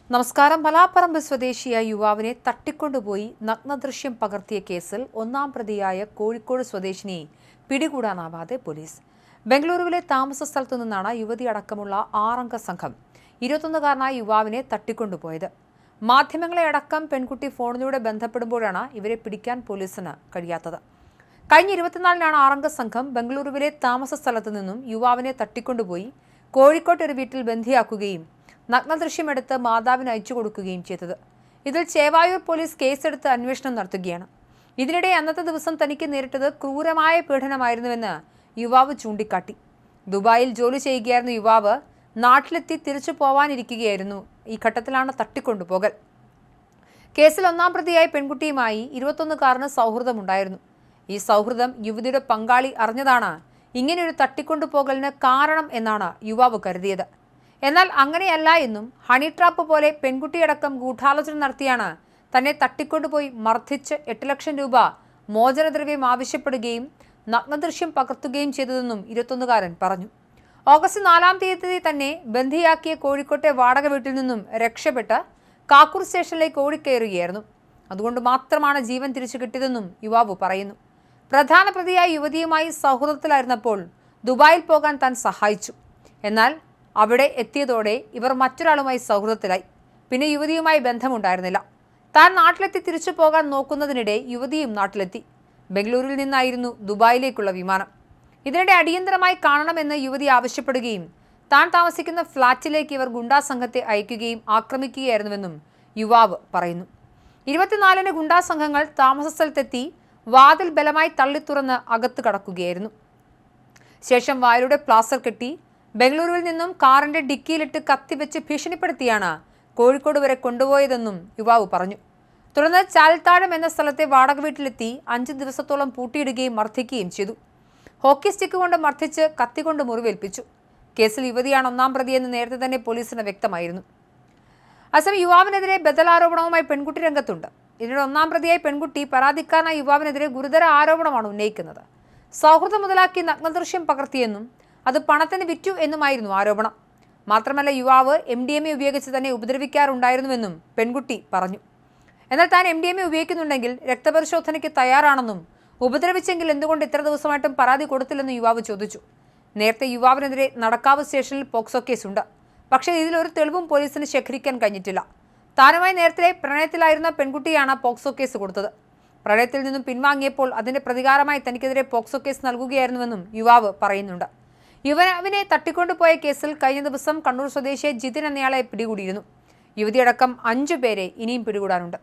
നമസ്കാരം. മലാപ്പറമ്പ് സ്വദേശിയായ യുവാവിനെ തട്ടിക്കൊണ്ടുപോയി നഗ്നദൃശ്യം പകർത്തിയ കേസിൽ ഒന്നാം പ്രതിയായ കോഴിക്കോട് സ്വദേശിനിയെ പിടികൂടാനാവാതെ പോലീസ്. ബംഗളൂരുവിലെ താമസ സ്ഥലത്തു നിന്നാണ് യുവതി അടക്കമുള്ള 6 അംഗ സംഘം 21-കാരനായ യുവാവിനെ തട്ടിക്കൊണ്ടുപോയത്. മാധ്യമങ്ങളെ അടക്കം പെൺകുട്ടി ഫോണിലൂടെ ബന്ധപ്പെടുമ്പോഴാണ് ഇവരെ പിടിക്കാൻ പോലീസിന് കഴിയാത്തത്. കഴിഞ്ഞ 24-നാണ് 6 അംഗ സംഘം ബംഗളൂരുവിലെ താമസ സ്ഥലത്തു നിന്നും യുവാവിനെ തട്ടിക്കൊണ്ടുപോയി കോഴിക്കോട്ട് ഒരു വീട്ടിൽ ബന്ദിയാക്കുകയും നഗ്നദൃശ്യമെടുത്ത് മാതാവിന് അയച്ചു കൊടുക്കുകയും ചെയ്തത്. ഇതിൽ ചേവായൂർ പോലീസ് കേസെടുത്ത് അന്വേഷണം നടത്തുകയാണ്. ഇതിനിടെ അന്നത്തെ ദിവസം തനിക്ക് നേരിട്ടത് ക്രൂരമായ പീഡനമായിരുന്നുവെന്ന് യുവാവ് ചൂണ്ടിക്കാട്ടി. ദുബായിൽ ജോലി ചെയ്യുകയായിരുന്ന യുവാവ് നാട്ടിലെത്തി തിരിച്ചു പോവാനിരിക്കുകയായിരുന്നു. ഈ ഘട്ടത്തിലാണ് തട്ടിക്കൊണ്ടുപോകൽ. കേസിൽ ഒന്നാം പ്രതിയായ പെൺകുട്ടിയുമായി 21-കാരന് സൗഹൃദമുണ്ടായിരുന്നു. ഈ സൗഹൃദം യുവതിയുടെ പങ്കാളി അറിഞ്ഞതാണ് ഇങ്ങനെയൊരു തട്ടിക്കൊണ്ടുപോകലിന് കാരണം എന്നാണ് യുവാവ് കരുതിയത്. എന്നാൽ അങ്ങനെയല്ല എന്നും ഹണി ട്രാപ്പ് പോലെ പെൺകുട്ടിയടക്കം ഗൂഢാലോചന നടത്തിയാണ് തന്നെ തട്ടിക്കൊണ്ടുപോയി മർദ്ദിച്ച് 8 ലക്ഷം രൂപ മോചനദ്രവ്യം ആവശ്യപ്പെടുകയും നഗ്നദൃശ്യം പകർത്തുകയും ചെയ്തതെന്നും 21-കാരൻ പറഞ്ഞു. ഓഗസ്റ്റ് 4-ാം തീയതി തന്നെ ബന്ദിയാക്കിയ കോഴിക്കോട്ടെ വാടക വീട്ടിൽ നിന്നും രക്ഷപ്പെട്ട് കാക്കൂർ സ്റ്റേഷനിലേക്ക് ഓടിക്കയറുകയായിരുന്നു. അതുകൊണ്ട് മാത്രമാണ് ജീവൻ തിരിച്ചു കിട്ടിയതെന്നും യുവാവ് പറയുന്നു. പ്രധാന പ്രതിയായ യുവതിയുമായി സൗഹൃദത്തിലായിരുന്നപ്പോൾ ദുബായിൽ പോകാൻ താൻ സഹായിച്ചു. എന്നാൽ അവിടെ എത്തിയതോടെ ഇവർ മറ്റൊരാളുമായി സൗഹൃദത്തിലായി. പിന്നെ യുവതിയുമായി ബന്ധമുണ്ടായിരുന്നില്ല. താൻ നാട്ടിലെത്തി തിരിച്ചു പോകാൻ നോക്കുന്നതിനിടെ യുവതിയും നാട്ടിലെത്തി. ബംഗളൂരുവിൽ നിന്നായിരുന്നു ദുബായിലേക്കുള്ള വിമാനം. ഇതിനിടെ അടിയന്തരമായി കാണണമെന്ന് യുവതി ആവശ്യപ്പെടുകയും താൻ താമസിക്കുന്ന ഫ്ളാറ്റിലേക്ക് ഇവർ ഗുണ്ടാ സംഘത്തെ അയക്കുകയും ആക്രമിക്കുകയായിരുന്നുവെന്നും യുവാവ് പറയുന്നു. 24-ന് ഗുണ്ടാ സംഘങ്ങൾ താമസ സ്ഥലത്തെത്തി വാതിൽ ബലമായി തള്ളിത്തുറന്ന് അകത്ത് കടക്കുകയായിരുന്നു. ശേഷം വായിലൂടെ പ്ലാസ്റ്റർ കെട്ടി ബംഗളൂരുവിൽ നിന്നും കാറിന്റെ ഡിക്കിയിലിട്ട് കത്തിവെച്ച് ഭീഷണിപ്പെടുത്തിയാണ് കോഴിക്കോട് വരെ കൊണ്ടുപോയതെന്നും യുവാവ് പറഞ്ഞു. തുടർന്ന് ചാൽത്താഴം എന്ന സ്ഥലത്തെ വാടക വീട്ടിലെത്തി 5 ദിവസത്തോളം പൂട്ടിയിടുകയും മർദ്ദിക്കുകയും ചെയ്തു. ഹോക്കി സ്റ്റിക്ക് കൊണ്ട് മർദ്ദിച്ച് കത്തികൊണ്ട് മുറിവേൽപ്പിച്ചു. കേസിൽ യുവതിയാണ് ഒന്നാം പ്രതിയെന്ന് നേരത്തെ തന്നെ പോലീസിന് വ്യക്തമായിരുന്നു. അതേസമയം യുവാവിനെതിരെ ബദലാരോപണവുമായി പെൺകുട്ടി രംഗത്തുണ്ട്. ഇതിനിടെ ഒന്നാം പ്രതിയായ പെൺകുട്ടി പരാതിക്കാരനായ യുവാവിനെതിരെ ഗുരുതര ആരോപണമാണ് ഉന്നയിക്കുന്നത്. സൗഹൃദം മുതലാക്കി നഗ്നദൃശ്യം പകർത്തിയെന്നും അത് പണത്തിന് വിറ്റു എന്നുമായിരുന്നു ആരോപണം. മാത്രമല്ല യുവാവ് MDMA ഉപയോഗിച്ച് തന്നെ ഉപദ്രവിക്കാറുണ്ടായിരുന്നുവെന്നും പെൺകുട്ടി പറഞ്ഞു. എന്നാൽ താൻ MDMA ഉപയോഗിക്കുന്നുണ്ടെങ്കിൽ രക്തപരിശോധനയ്ക്ക് തയ്യാറാണെന്നും ഉപദ്രവിച്ചെങ്കിൽ എന്തുകൊണ്ട് ഇത്ര ദിവസമായിട്ടും പരാതി കൊടുത്തില്ലെന്നും യുവാവ് ചോദിച്ചു. നേരത്തെ യുവാവിനെതിരെ നടക്കാവ് സ്റ്റേഷനിൽ പോക്സോ കേസുണ്ട്. പക്ഷേ ഇതിലൊരു തെളിവും പോലീസിന് ശേഖരിക്കാൻ കഴിഞ്ഞിട്ടില്ല. താനുമായി നേരത്തെ പ്രണയത്തിലായിരുന്ന പെൺകുട്ടിയാണ് പോക്സോ കേസ് കൊടുത്തത്. പ്രണയത്തിൽ നിന്നും പിൻവാങ്ങിയപ്പോൾ അതിന്റെ പ്രതികാരമായി തനിക്കെതിരെ പോക്സോ കേസ് നൽകുകയായിരുന്നുവെന്നും യുവാവ് പറയുന്നുണ്ട്. യുവാവിനെ തട്ടിക്കൊണ്ടുപോയ കേസിൽ കഴിഞ്ഞ ദിവസം കണ്ണൂർ സ്വദേശിയെ ജിതിൻ എന്നയാളെ പിടികൂടിയിരുന്നു. യുവതിയടക്കം 5 പേരെ ഇനിയും പിടികൂടാനുണ്ട്.